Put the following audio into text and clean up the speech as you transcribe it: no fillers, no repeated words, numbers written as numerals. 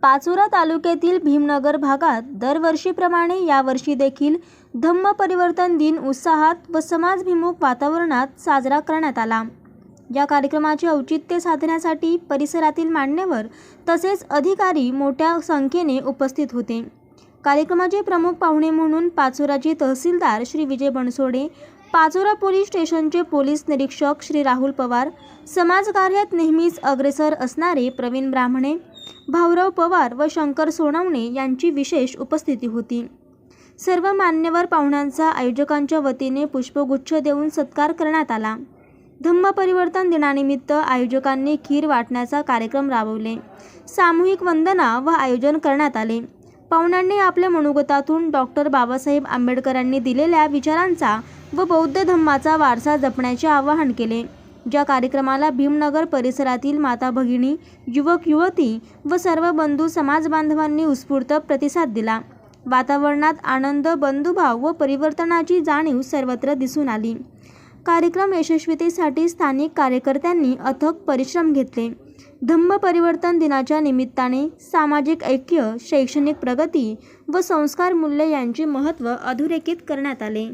पाचोरा तालुक्यातील भीमनगर भागात दरवर्षीप्रमाणे यावर्षी देखील धम्म परिवर्तन दिन उत्साहात व समाजभिमुख वातावरणात साजरा करण्यात आला। या कार्यक्रमाचे औचित्य साधण्यासाठी परिसरातील मान्यवर तसेच अधिकारी मोठ्या संख्येने उपस्थित होते। कार्यक्रमाचे प्रमुख पाहुणे म्हणून पाचोराचे तहसीलदार श्री विजय बनसोडे, पाचोरा पोलीस स्टेशनचे पोलीस निरीक्षक श्री राहुल पवार, समाजकार्यात नेहमीच अग्रेसर असणारे प्रवीण ब्राह्मणे, भाऊराव पवार व शंकर सोनवणे यांची विशेष उपस्थिती होती। सर्व मान्यवर पाहुण्यांचा आयोजकांच्या वतीने पुष्पगुच्छ देऊन सत्कार करण्यात आला। धम्म परिवर्तन दिनानिमित्त आयोजकांनी खीर वाटण्याचा कार्यक्रम राबवले। सामूहिक वंदना व आयोजन करण्यात आले। पाहुण्यांनी आपल्या मनोगतातून डॉक्टर बाबासाहेब आंबेडकरांनी दिलेल्या विचारांचा व बौद्ध धम्माचा वारसा जपण्याचे आवाहन केले। ज्या कार्यक्रमाला भीमनगर परिसरातील माता भगिनी, युवक युवती व सर्व बंधू समाज बांधवांनी उत्स्फूर्त प्रतिसाद दिला। वातावरणात आनंद, बंधुभाव व परिवर्तनाची जाणीव सर्वत्र दिसून आली। कार्यक्रम यशस्वीतेसाठी स्थानिक कार्यकर्त्यांनी अथक परिश्रम घेतले। धम्म परिवर्तन दिनाच्या निमित्ताने सामाजिक ऐक्य, शैक्षणिक प्रगती व संस्कार मूल्य यांचे महत्त्व अधोरेखित करण्यात आले।